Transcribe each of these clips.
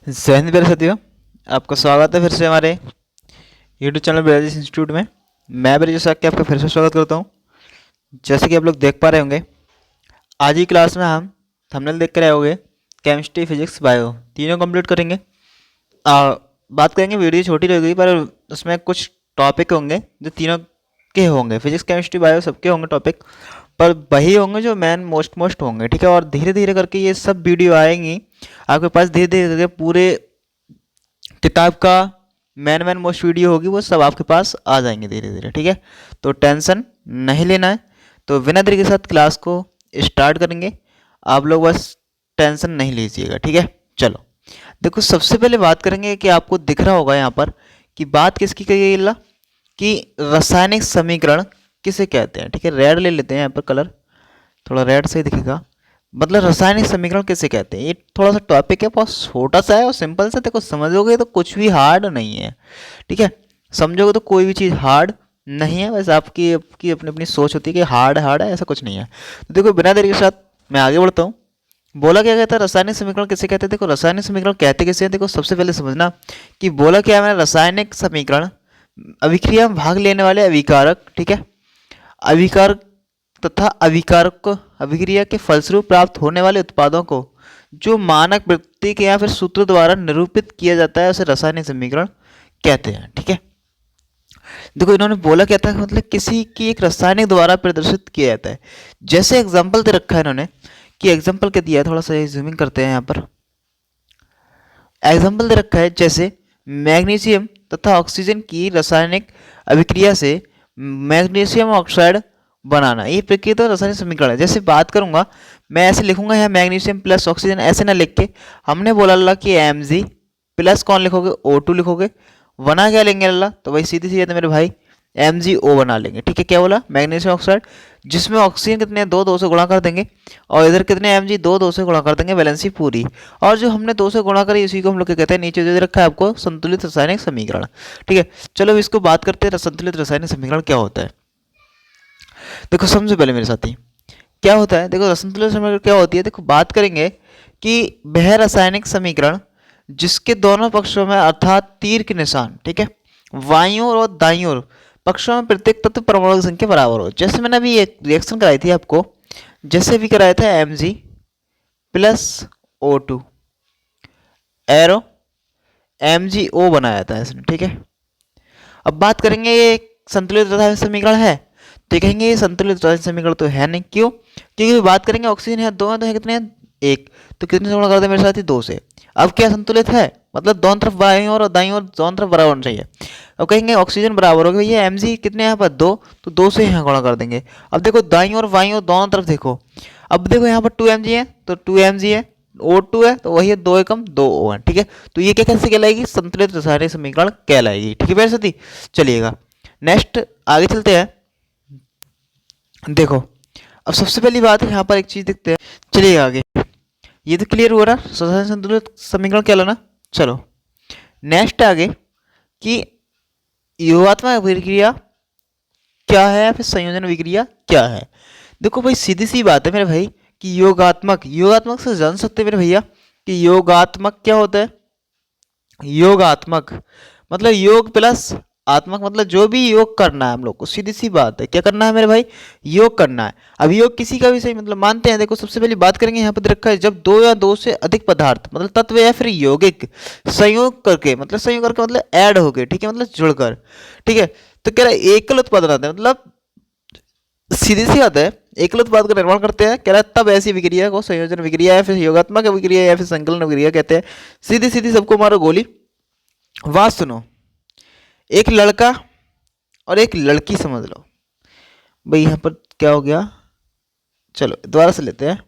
जय हिंद प्यारे साथियों, आपका स्वागत है फिर से हमारे यूट्यूब चैनल ब्रजेश इंस्टीट्यूट में। मैं ब्रजेश के आपका फिर से स्वागत करता हूं। जैसे कि आप लोग देख पा रहे होंगे, आज ही क्लास में हम थंबनेल देख कर आए होंगे, केमिस्ट्री, फिजिक्स, बायो तीनों कंप्लीट करेंगे। बात करेंगे, वीडियो छोटी रहेगी पर उसमें कुछ टॉपिक होंगे जो तीनों के होंगे, फिजिक्स, केमिस्ट्री, बायो सबके होंगे टॉपिक, पर वही होंगे जो मेन मोस्ट होंगे। ठीक है, और धीरे धीरे करके ये सब वीडियो आएंगी आपके पास, धीरे धीरे करके पूरे किताब का मेन मोस्ट वीडियो होगी वो सब आपके पास आ जाएंगे धीरे धीरे। ठीक है, तो टेंशन नहीं लेना है। तो विनय के साथ क्लास को स्टार्ट करेंगे, आप लोग बस टेंशन नहीं लीजिएगा। ठीक है, चलो देखो, सबसे पहले बात करेंगे कि आपको दिख रहा होगा यहाँ पर कि बात किसकी कही गई ला, कि रासायनिक समीकरण किसे कहते हैं। ठीक है, रेड ले लेते हैं यहाँ पर कलर, थोड़ा रेड से ही दिखेगा। मतलब रासायनिक समीकरण किसे कहते हैं, ये थोड़ा सा टॉपिक है, बहुत छोटा सा है और सिंपल सा। देखो समझोगे तो कुछ भी हार्ड नहीं है। ठीक है, समझोगे तो कोई भी चीज़ हार्ड नहीं है, बस आपकी आपकी अपनी अपनी सोच होती है कि हार्ड हार्ड है, ऐसा कुछ नहीं है। तो देखो बिना देरी के साथ मैं आगे बढ़ता हूँ। बोला क्या कहता है, रासायनिक समीकरण किसे कहते हैं। देखो रासायनिक समीकरण कहते किसे हैं, देखो सबसे पहले समझना कि बोला क्या है मैंने, रासायनिक समीकरण अभिक्रिया में भाग लेने वाले अभिकारक, ठीक है, अभिकारक तथा अभिकारक अभिक्रिया के फलस्वरूप प्राप्त होने वाले उत्पादों को जो मानक प्रतीक या फिर सूत्र द्वारा निरूपित किया जाता है उसे रासायनिक समीकरण कहते हैं। ठीक है, देखो इन्होंने बोला क्या था, मतलब किसी की एक रासायनिक द्वारा प्रदर्शित किया जाता है। जैसे एग्जाम्पल दे रखा है इन्होंने, कि एग्जाम्पल क्या दिया है, थोड़ा सा जूमिंग करते हैं यहाँ पर। एग्जाम्पल दे रखा है जैसे मैग्नीशियम तथा ऑक्सीजन की रासायनिक अभिक्रिया से मैग्नीशियम ऑक्साइड बनाना, ये प्रक्रिया तो रासायनिक समीकरण है। जैसे बात करूंगा, मैं ऐसे लिखूंगा यहाँ मैग्नीशियम प्लस ऑक्सीजन, ऐसे ना लिख के हमने बोला ला कि Mg प्लस कौन लिखोगे, O2 लिखोगे, बना क्या लेंगे अल्लाह, तो भाई सीधी सी बात है मेरे भाई, MgO बना लेंगे। ठीक है, क्या बोला, मैग्नीशियम ऑक्साइड, जिसमें ऑक्सीजन कितने दो से गुणा कर देंगे, और इधर कितने Mg दो से गुणा कर देंगे, वैलेंसी पूरी। और जो हमने दो से गुणा करी उसी को हम लोग क्या कहते हैं, नीचे दे रखा है आपको संतुलित रासायनिक समीकरण। ठीक है, चलो इसको बात करते हैं, संतुलित रासायनिक समीकरण क्या होता है। देखो सबसे पहले मेरे साथी क्या होता है, देखो असंतुलित समीकरण क्या होती है। देखो बात करेंगे कि वह रासायनिक समीकरण जिसके दोनों पक्षों में अर्थात तीर के निशान, ठीक है, बाईं ओर और दाईं ओर पक्षों में प्रत्येक तत्व परमाणु की संख्या बराबर हो। जैसे मैंने अभी एक रिएक्शन कराई थी आपको, जैसे भी कराया था Mg plus O2 arrow MgO बनाया था इसने। ठीक है, अब बात करेंगे ये संतुलित रासायनिक समीकरण है, तो कहेंगे ये संतुलित रासायनिक समीकरण तो है नहीं। क्यों, क्योंकि बात करेंगे ऑक्सीजन है दो है, तो है कितने हैं, एक, तो कितने से गुणा कर दे मेरे साथ ही, दो से। अब क्या संतुलित है, मतलब दोनों तरफ बाईं ओर और दाईं ओर दोनों तरफ बराबर होना चाहिए। अब कहेंगे ऑक्सीजन बराबर हो गया, भैया Mg कितने यहाँ पर दो, तो दो से यहाँ गुणा कर देंगे। अब देखो दाईं और बाईं ओर दोनों तरफ देखो, अब देखो यहाँ पर 2Mg है तो 2Mg है, O2 है तो वही है, दो एकम दो O है। ठीक है, तो ये क्या कैसे कहलाएगी, संतुलित रासायनिक समीकरण कहलाएगी। ठीक है मेरे साथी, चलिएगा नेक्स्ट आगे चलते हैं। देखो अब सबसे पहली बात है, यहाँ पर एक चीज देखते हैं, चलिए आगे, ये तो क्लियर हुआ ना, रासायनिक संतुलित समीकरण क्या लाना। चलो नेक्स्ट आगे कि योगात्मक अभिक्रिया क्या है, फिर संयोजन अभिक्रिया क्या है। देखो भाई सीधी सी बात है मेरे भाई, कि योगात्मक से जान सकते हैं मेरे भैया कि योगात्मक क्या होता है। योगात्मक मतलब योग प्लस आत्मक, मतलब जो भी योग करना है हम लोग को, सीधी सी बात है, क्या करना है मेरे भाई, योग करना है। अब योग किसी का भी सही मतलब मानते हैं। देखो सबसे पहली बात करेंगे, यहाँ पर रखा है जब दो या दो से अधिक पदार्थ मतलब तत्व या फिर यौगिक संयोग करके, मतलब संयोग करके मतलब ऐड हो गए, ठीक है, मतलब जुड़कर, ठीक है, तो कह रहा है एकल उत्पादन आता है, मतलब सीधी सी बात है, एकल उत्पाद का निर्माण करते हैं। कह रहा है तब ऐसी विक्रिया को संयोजन विक्रिया या फिर योगात्मक विक्रिया या फिर संकलन विक्रिया कहते हैं। सीधी सीधी सबको मारो गोली। बात सुनो, एक लड़का और एक लड़की समझ लो भाई, यहाँ पर क्या हो गया, चलो दोबारा से लेते हैं।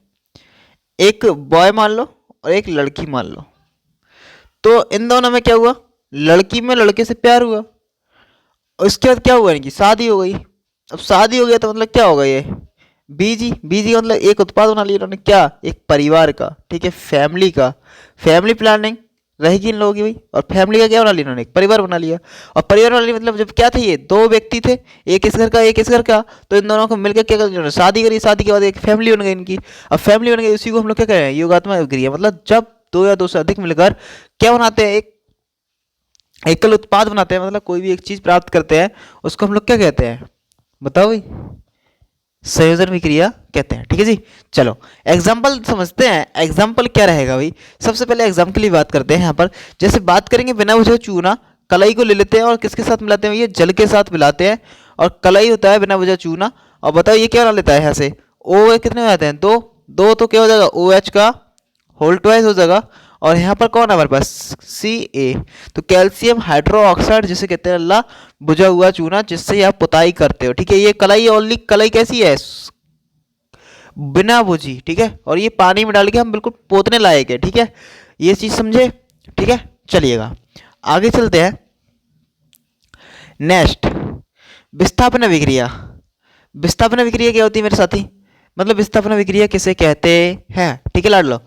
एक बॉय मान लो और एक लड़की मान लो, तो इन दोनों में क्या हुआ, लड़की में लड़के से प्यार हुआ, और इसके बाद क्या हुआ, इनकी शादी हो गई। अब शादी हो गया तो मतलब क्या होगा, ये बीजी बीजी मतलब एक उत्पाद बना लिया उन्होंने, क्या, एक परिवार का, ठीक है, फैमिली का, फैमिली प्लानिंग रहेगी इन लोगों की भाई, और फैमिली का क्या बना लिया उन्होंने, एक परिवार बना लिया। और परिवार बना लिया मतलब जब क्या थे, ये दो व्यक्ति थे, एक इस घर का एक इस घर का, तो इन दोनों को मिलकर क्या कर, उन्होंने शादी करी, शादी के बाद एक फैमिली बन गई इनकी। अब फैमिली बन गई, उसी को हम लोग क्या कह रहे हैं, योगात्मक अभिक्रिया। मतलब जब दो या दो से अधिक मिलकर क्या बनाते हैं, एक एकल उत्पाद बनाते हैं, मतलब कोई भी एक चीज प्राप्त करते हैं, उसको हम लोग क्या कहते हैं, बताओ भाई, संयोजन विक्रिया कहते हैं। ठीक है जी, चलो एग्जाम्पल समझते हैं। एग्जाम्पल क्या रहेगा भाई, सबसे पहले एग्जाम्पल की बात करते हैं। यहाँ पर जैसे बात करेंगे बिना बुझे चूना, कलाई को ले लेते हैं और किसके साथ मिलाते हैं, ये जल के साथ मिलाते हैं, और कलाई होता है बिना बुझे चूना। और बताओ ये क्या बना लेता है, यहाँ से ओ कितने हो जाते हैं, दो, दो तो क्या हो जाएगा, ओ एच का होल ट्वाइस हो जाएगा, और यहाँ पर कौन है हमारे पास, सी ए, तो कैल्शियम हाइड्रोक्साइड जिसे कहते हैं अल्लाह बुझा हुआ चूना, जिससे आप पुताई करते हो। ठीक है, ये कलाई ओनली, कलाई कैसी है, बिना बुझी। ठीक है, और ये पानी में डाल के हम बिल्कुल पोतने लायक है। ठीक है, ये चीज समझे। ठीक है, चलिएगा आगे चलते हैं। नेक्स्ट, विस्थापन विक्रिया। विस्थापन विक्रिया क्या होती है मेरे साथी, मतलब विस्थापन विक्रिया किसे कहते हैं। ठीक है लाडलो,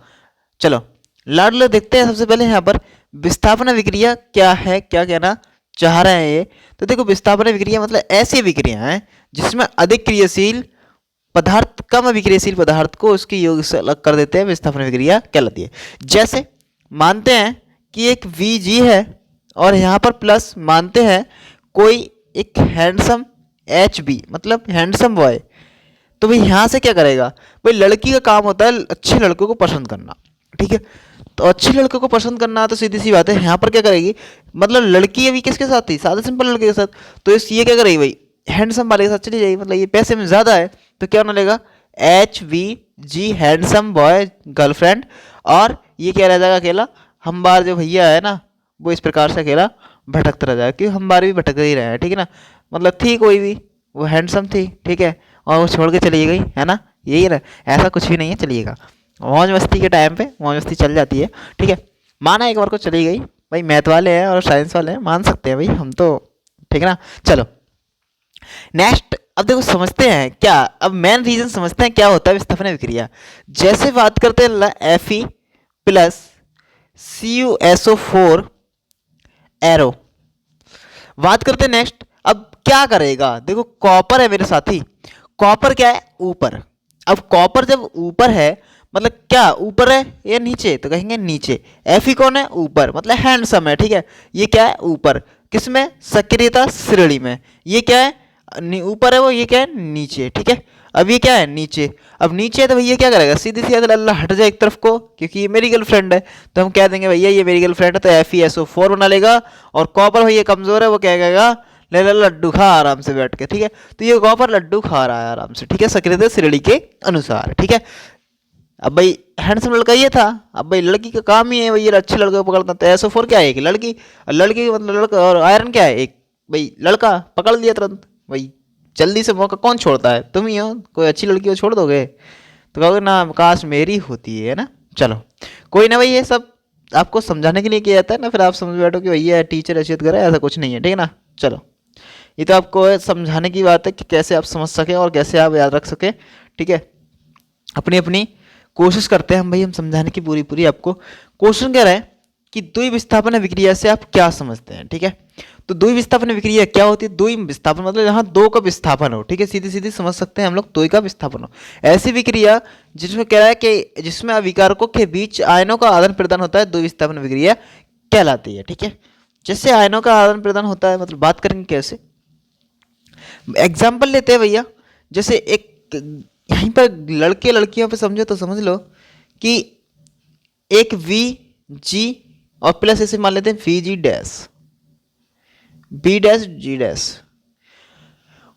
चलो लाडलो देखते हैं सबसे पहले यहाँ पर विस्थापन विक्रिया क्या है, क्या कहना चाह रहे हैं ये। तो देखो विस्थापन विक्रिया मतलब ऐसी विक्रिया है जिसमें अधिक क्रियाशील पदार्थ कम विक्रियशील पदार्थ को उसके योग से अलग कर देते हैं, विस्थापन विक्रिया कहलाती है। जैसे मानते हैं कि एक Vg है और यहाँ पर प्लस मानते हैं कोई एक हैंडसम HB, मतलब हैंडसम बॉय। तो भाई यहाँ से क्या करेगा, भाई लड़की का काम होता है अच्छे लड़कों को पसंद करना। ठीक है, तो अच्छे लड़कों को पसंद करना तो सीधी सी बात है, यहाँ पर क्या करेगी, मतलब लड़की अभी किसके साथ थी, सादा सिंपल लड़के के साथ, तो इस ये क्या करेगी भाई, हैंडसम वाले के साथ चली जाएगी, मतलब ये पैसे में ज़्यादा है तो क्या होने लगेगा, HVG हैंडसम बॉय गर्लफ्रेंड, और ये क्या रह जाएगा अकेला, हम बार जो भैया है ना वो इस प्रकार से अकेला भटकता रह जाएगा, क्योंकि हम बार भी भटक ही रहे हैं। ठीक है ना, मतलब थी कोई भी, वो हैंडसम थी, ठीक है, और वो छोड़ के चली गई, है ना, यही ना, ऐसा कुछ भी नहीं है, चलिएगा मौज मस्ती के टाइम पे मौज मस्ती चल जाती है। ठीक है, माना एक बार को चली गई, भाई मैथ वाले हैं और साइंस वाले हैं, मान सकते हैं भाई हम तो। ठीक है ना, चलो नेक्स्ट, अब देखो समझते हैं क्या, अब मेन रीजन समझते हैं क्या होता है विस्थापन विक्रिया। जैसे बात करते हैं Fe प्लस CuSO4 एरो, बात करते हैं नेक्स्ट। अब क्या करेगा, देखो कॉपर है मेरे साथी, कॉपर क्या है ऊपर, अब कॉपर जब ऊपर है मतलब क्या ऊपर है या नीचे, तो कहेंगे नीचे। Fe कौन है ऊपर, मतलब हैंडसम है। ठीक है, ये क्या है ऊपर, किसमें, सक्रियता श्रेणी में, ये क्या है ऊपर है वो, ये क्या है नीचे। ठीक है, अब ये क्या है नीचे, अब नीचे है तो भैया क्या करेगा, सीधी सी अगर अल्लाह हट जाए एक तरफ को, क्योंकि ये मेरी गर्लफ्रेंड है तो हम कह देंगे भैया ये मेरी गर्लफ्रेंड है, तो FeSO4 बना लेगा, और कॉपर भैया कमजोर है वो क्या कहेगा, ले ले लड्डू खा आराम से बैठ के। ठीक है, तो ये कॉपर लड्डू खा रहा है आराम से। ठीक है, सक्रियता श्रेणी के अनुसार। ठीक है, अब भाई हैंडसम लड़का ये था, अब भाई लड़की का काम ही है भाई ये अच्छे लड़के को पकड़ना, तो SO4 क्या है, एक लड़की, लड़की मतलब लड़का, और आयरन क्या है, एक भाई लड़का, पकड़ लिया तुरंत भाई। जल्दी से मौका कौन छोड़ता है, तुम ही हो, कोई अच्छी लड़की को छोड़ दोगे, तो कहोगे ना काश मेरी होती है ना। चलो कोई ना भाई, ये सब आपको समझाने के लिए किया जाता है ना, फिर आप समझ बैठो कि भैया टीचर हैसियत करे, ऐसा कुछ नहीं है। ठीक है ना, चलो ये तो आपको समझाने की बात है कि कैसे आप समझ सकें और कैसे आप याद रख सकें। ठीक है, अपनी अपनी कोशिश करते हैं हम भाई, हम समझाने की पूरी पूरी आपको। क्वेश्चन कह रहा है कि द्वि विस्थापन विक्रिया से आप क्या समझते हैं। ठीक है, तो द्वि विस्थापन विक्रिया क्या होती है, द्वि विस्थापन मतलब जहाँ दो का विस्थापन हो। ठीक है, सीधी सीधी समझ सकते हैं हम लोग, द्वि का विस्थापन हो, ऐसी विक्रिया जिसमें कह रहा है कि जिसमें अभिकारकों के बीच आयनों का आदान प्रदान होता है, द्वि विस्थापन विक्रिया कहलाती है। ठीक है, जैसे आयनों का आदान प्रदान होता है, मतलब बात करेंगे कैसे, एग्जाम्पल लेते हैं भैया। जैसे एक यहीं पर लड़के लड़कियों पे समझो तो समझ लो कि एक Vg और प्लस ऐसे मान लेते हैं Vg dash B dash G dash,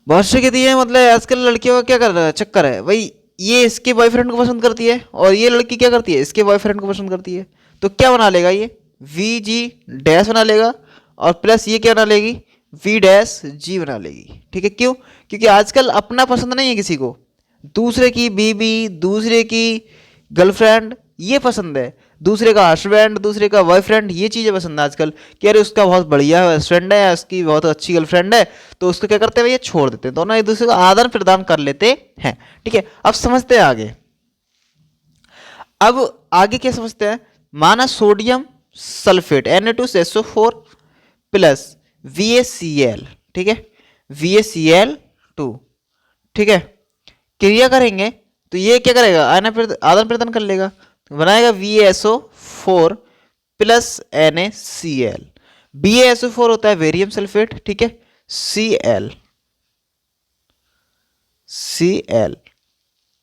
बहुत से कहती है, मतलब आजकल लड़कियों का क्या कर रहा है चक्कर है भाई, ये इसके बॉयफ्रेंड को पसंद करती है और ये लड़की क्या करती है, इसके बॉयफ्रेंड को पसंद करती है, तो क्या बना लेगा ये Vg डैश बना लेगा, और प्लस ये क्या बना लेगी V डैश G बना लेगी। ठीक है, क्यों, क्योंकि आजकल अपना पसंद नहीं है किसी को, दूसरे की बीबी, दूसरे की गर्लफ्रेंड ये पसंद है, दूसरे का हस्बैंड, दूसरे का बॉयफ्रेंड, ये चीज़ें पसंद है आजकल, कि अरे उसका बहुत बढ़िया हस्बैंड है, उसकी बहुत अच्छी गर्लफ्रेंड है, तो उसको क्या करते हैं भैया छोड़ देते हैं, दोनों एक दूसरे को आदान प्रदान कर लेते हैं। ठीक है, अब समझते हैं आगे। अब आगे क्या समझते हैं, माना sodium sulphate Na2SO4 plus VaCl, ठीक है, VaCl2, ठीक है, क्रिया करेंगे तो ये क्या करेगा, आदान प्रदान कर लेगा, बनाएगा VaSO4 प्लस NaCl। BaSO4 होता है बेरियम सल्फेट, ठीक है, Cl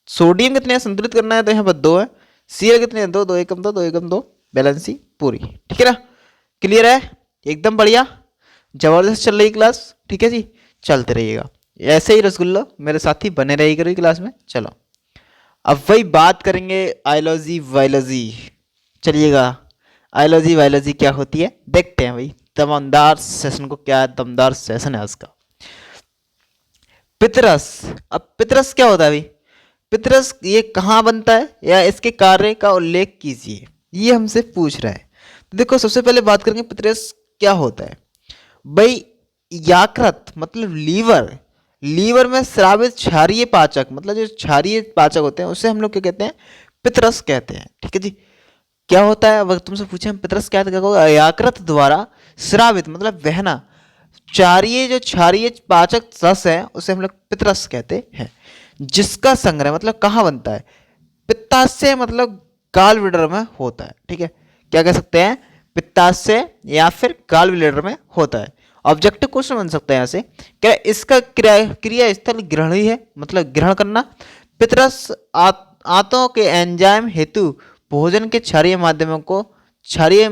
सोडियम कितने हैं संतुलित करना है तो यहाँ पर 2 है, Cl कितने हैं 2, 2 एकम 2, 2 एकम 2, बैलेंसी पूरी, ठीक है ना। क्लियर है, एकदम बढ़िया, जबरदस्त चल रही क्लास, ठीक है जी, चलते रहिएगा ऐसे ही रसगुल्ला मेरे साथी बने रहिएगा क्लास में। चलो अब वही बात करेंगे आयोलॉजी वायोलॉजी, चलिएगा आयोलॉजी वायोलॉजी क्या होती है देखते हैं भाई, दमदार सेशन को, क्या दमदार सेशन है उसका। पितरस, अब पितरस क्या होता है भाई, पितरस ये कहाँ बनता है या इसके कार्य का उल्लेख कीजिए, ये हमसे पूछ रहा है। तो देखो सबसे पहले बात करेंगे पितरस क्या होता है भाई। यकृत मतलब लीवर, लीवर में स्रावित क्षारीय पाचक, मतलब जो क्षारीय पाचक होते हैं उसे हम लोग क्या कहते हैं, पितरस कहते हैं, ठीक है जी। क्या होता है अगर तुमसे पूछे हम पितरस क्या होगा, यकृत द्वारा स्रावित मतलब बहना क्षारीय, जो क्षारीय पाचक रस है उसे हम लोग पितरस कहते हैं, जिसका संग्रह मतलब कहाँ बनता है, पित्ताशय मतलब गाल ब्लैडर में होता है, ठीक है। क्या कह सकते हैं, पित्ताशय या फिर गाल ब्लैडर में होता है। ऑब्जेक्टिव क्वेश्चन बन सकता है यहाँ से, क्या इसका क्रिया स्थल ग्रहणी है, मतलब ग्रहण करना। पितरस आंतों के एंजाइम हेतु भोजन के क्षारीय माध्यम को क्षारीय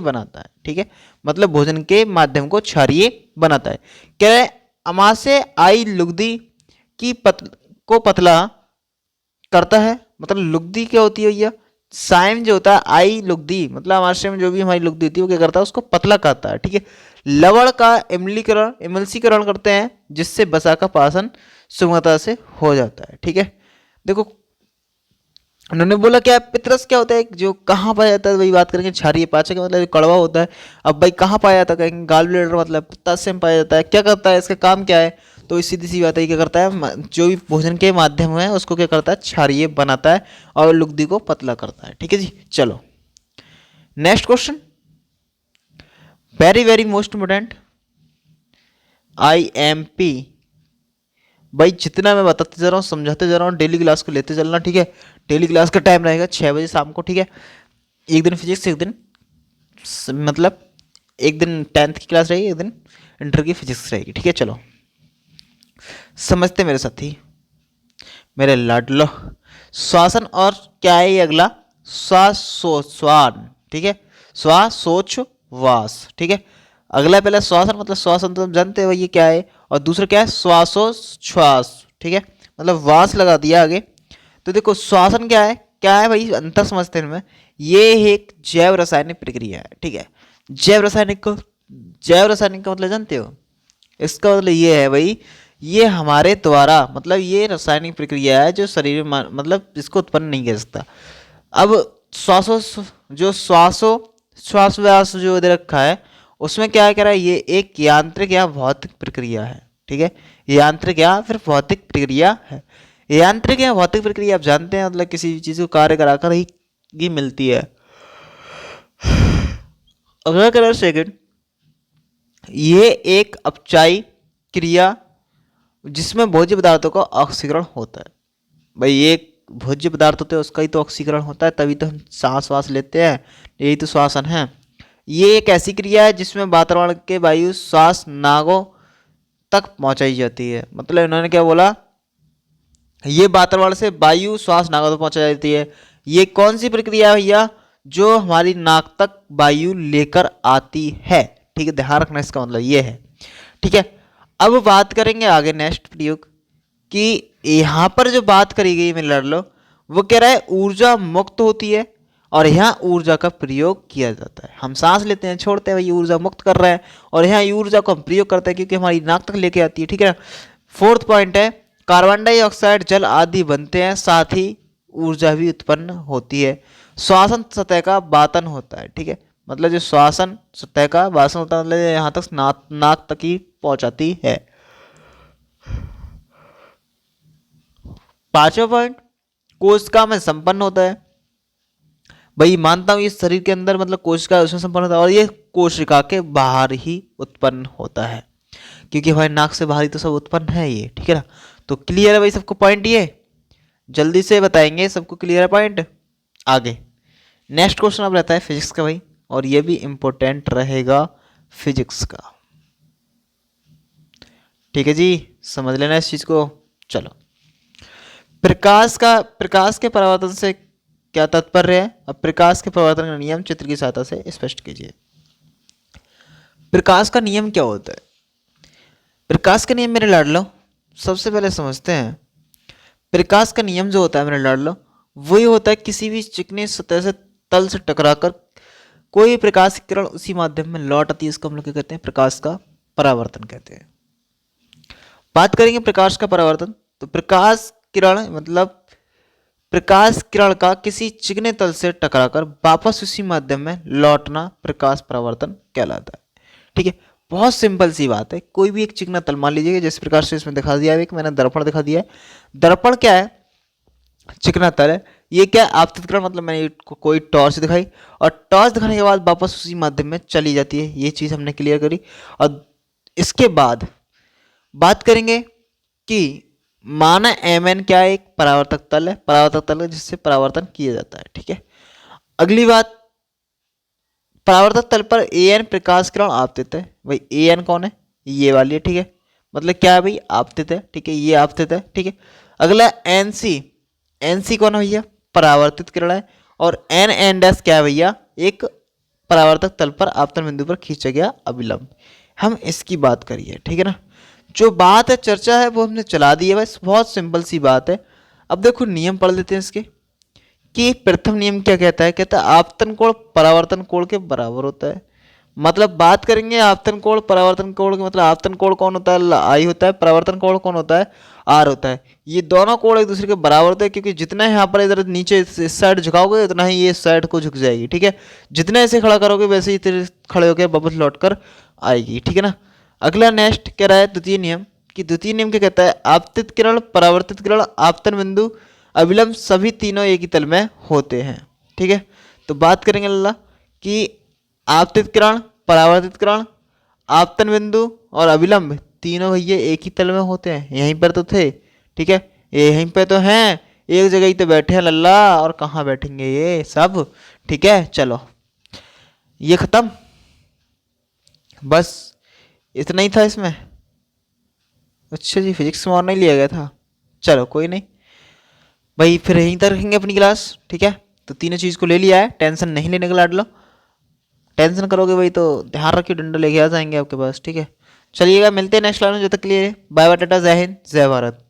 बनाता है, ठीक है, मतलब भोजन के माध्यम को क्षारीय बनाता है। क्या अमाशय आई लुगदी की को पतला करता है, मतलब लुगदी क्या होती है भैया, साइम जो होता है आई लुगदी मतलब आमाशय में जो भी हमारी लुगदी होती है वो क्या करता है, उसको पतला करता है, ठीक है। लवण का इमल्सीकरण करते हैं जिससे वसा का पाचन सुगमता से हो जाता है, ठीक है। देखो उन्होंने बोला क्या पितरस क्या होता है, जो कहाँ पाया जाता है, वही बात करेंगे। क्षारीय पाचक मतलब कड़वा होता है। अब भाई कहाँ पाया जाता है, कहेंगे गाल ब्लैडर मतलब पित्ताशय में पाया जाता है। क्या करता है, इसका काम क्या है, तो सीधी सी बात है क्या करता है, जो भी भोजन के माध्यम है उसको क्या करता है, क्षारीय बनाता है और लुगदी को पतला करता है, ठीक है जी। चलो next question, very very most important, IMP। भाई जितना मैं बताते जा रहा हूँ समझाते जा रहा हूँ, डेली क्लास को लेते चलना, ठीक है। डेली क्लास का टाइम रहेगा 6 बजे शाम को, ठीक है। एक दिन फिजिक्स, एक दिन मतलब एक दिन 10th की क्लास रहेगी, एक दिन इंटर की फिजिक्स रहेगी, ठीक है। चलो समझते मेरे साथी, मेरे लाडलो। श्वासन और क्या है ये अगला, श्वासोच्छ्वास, ठीक है, श्वासोच्छ्वास, ठीक है। अगला पहला श्वासन मतलब श्वासन तो तुम जानते हो ये क्या है, और दूसरा क्या है श्वासोच्छ्वास, ठीक है, मतलब वास लगा दिया आगे। तो देखो श्वासन क्या है भाई, अंतर समझते हैं में, ये एक जैव रासायनिक प्रक्रिया है, ठीक है। जैव रासायनिक का मतलब जानते हो, इसका मतलब ये है भाई, ये हमारे द्वारा मतलब ये रासायनिक प्रक्रिया है जो शरीर में मतलब इसको उत्पन्न नहीं कर सकता। अब श्वासोच्छ्वास जो इधर रखा है उसमें क्या कह रहा है, ये एक यांत्रिक या भौतिक प्रक्रिया है, ठीक है। यांत्रिक या फिर भौतिक प्रक्रिया है। यांत्रिक या भौतिक प्रक्रिया आप जानते हैं मतलब किसी चीज को कार्य कराकर ही मिलती है। अगला कलर सेकंड, ये एक अपचायी क्रिया जिसमें भोज्य पदार्थों का ऑक्सीकरण होता है। भाई ये भोज्य पदार्थ होते हैं उसका ही तो ऑक्सीकरण होता है, तभी तो हम सांस लेते हैं, यही तो श्वासन है। ये एक ऐसी क्रिया है जिसमें वातावरण के वायु श्वास नागों तक पहुंचाई जाती है। मतलब इन्होंने क्या बोला, ये वातावरण से वायु श्वास नागों तक पहुंचाई जाती है। ये कौन सी प्रक्रिया है भैया, जो हमारी नाक तक वायु लेकर आती है, ठीक है, ध्यान रखना इसका मतलब ये है, ठीक है। अब बात करेंगे आगे नेक्स्ट प्रयोग कि यहाँ पर जो बात करी गई मेरे लड़लो, वो कह रहा है ऊर्जा मुक्त होती है और यहाँ ऊर्जा का प्रयोग किया जाता है। हम सांस लेते हैं छोड़ते हैं, वही ऊर्जा मुक्त कर रहे हैं, और यहाँ ऊर्जा को हम प्रयोग करते हैं क्योंकि हमारी नाक तक लेके आती है, ठीक है ना। फोर्थ पॉइंट है कार्बन डाइऑक्साइड जल आदि बनते हैं, साथ ही ऊर्जा भी उत्पन्न होती है। श्वासन सतह का वातन होता है, ठीक है, मतलब जो श्वासन सतह का वासन होता है मतलब यहाँ तक नाक तक ही पहुंचाती है। पांचवा पॉइंट, कोशिका में संपन्न होता है। भाई मानता हूं ये शरीर के अंदर मतलब कोशिका उसमें संपन्न होता है, और ये कोशिका के बाहर ही उत्पन्न होता है क्योंकि हमारे नाक से बाहर ही तो सब उत्पन्न है ये, ठीक है ना। तो क्लियर है भाई सबको पॉइंट, ये जल्दी से बताएंगे सबको क्लियर है पॉइंट। आगे नेक्स्ट क्वेश्चन अब रहता है फिजिक्स का भाई, और ये भी इंपॉर्टेंट रहेगा फिजिक्स का। ठीक है जी, समझ लेना इस चीज को। चलो, प्रकाश के परावर्तन से क्या तात्पर्य है? अब प्रकाश के परावर्तन का नियम चित्र की सहायता से स्पष्ट कीजिए। प्रकाश का नियम क्या होता है? प्रकाश का नियम मेरे लाडलो सबसे पहले समझते हैं। प्रकाश का नियम जो होता है मेरे लाडलो, वही होता है किसी भी चिकनी सतह से तल से टकराकर कोई प्रकाश की किरण उसी माध्यम में लौट आती है, इसको हम लोग क्या कहते हैं? प्रकाश का परावर्तन कहते हैं। बात करेंगे प्रकाश का परावर्तन, तो प्रकाश किरण मतलब प्रकाश किरण का किसी चिकने तल से टकराकर वापस उसी माध्यम में लौटना प्रकाश परावर्तन कहलाता है। ठीक है, बहुत सिंपल सी बात है। कोई भी एक चिकना तल मान लीजिए, जिस प्रकार से इसमें दिखा दिया है, एक मैंने दर्पण दिखा दिया है। दर्पण क्या है? चिकना तल है। ये क्या है? आपतित किरण, मतलब मैंने कोई टॉर्च दिखाई और टॉर्च दिखाने के बाद वापस उसी माध्यम में चली जाती है। ये चीज हमने क्लियर करी। और इसके बाद बात करेंगे कि माना mn क्या है? एक परावर्तक तल है, परावर्तक तल है जिससे परावर्तन किया जाता है। ठीक है, अगली बात, परावर्तक तल पर an प्रकाश किरण आपतित है। भाई an कौन है? ये वाली है। ठीक है, मतलब क्या है भाई? आपतित है। ठीक है, ये आपतित है। ठीक है, अगला nc कौन है भैया? परावर्तित किरण है। और n डैश क्या है भैया? एक परावर्तक तल पर आपतन बिंदु पर खींचा गया अभिलंब। हम इसकी बात करिए। ठीक है ना, जो बात है, चर्चा है, वो हमने चला दी है। बस बहुत सिंपल सी बात है। अब देखो नियम पढ़ लेते हैं इसके, कि प्रथम नियम क्या कहता है? कहता है आपतन कोण परावर्तन कोण के बराबर होता है। मतलब बात करेंगे आपतन कोण परावर्तन कोण के, मतलब आपतन कोण कौन होता है? आई होता है। परावर्तन कोण कौन होता है? आर होता है। ये दोनों कोण एक दूसरे के बराबर होते हैं, क्योंकि जितना यहाँ पर इधर नीचे इस साइड झुकाओगे उतना ही ये साइड को झुक जाएगी। ठीक है, जितना ऐसे खड़ा करोगे वैसे ही खड़े होकर वापस लौट कर आएगी। ठीक है ना, अगला नेक्स्ट कह रहा है द्वितीय नियम, कि द्वितीय नियम क्या कहता है? आपतित किरण, परावर्तित किरण, आपतन बिंदु, अभिलंब सभी तीनों एक ही तल में होते हैं। ठीक है, तो बात करेंगे लल्ला कि आपतित किरण, परावर्तित किरण, आपतन बिंदु और अभिलंब तीनों भैया एक ही तल में होते हैं। यहीं पर तो थे। ठीक है, यहीं पे तो हैं, एक जगह ही तो बैठे हैं लल्ला, और कहाँ बैठेंगे ये सब। ठीक है, चलो ये खत्म, बस इतना ही था इसमें। अच्छा जी, फिजिक्स में और नहीं लिया गया था। चलो कोई नहीं भाई, फिर यहीं तक रखेंगे अपनी क्लास। ठीक है, तो तीनों चीज़ को ले लिया है, टेंशन नहीं लेने का लाडलो। टेंशन करोगे भाई तो ध्यान रखिए, डंडा लेके आ जाएंगे आपके पास। ठीक है, चलिएगा, मिलते हैं नेक्स्ट क्लास में। जब तक के लिए बाय बाय, टाटा, जय हिंद, जय भारत।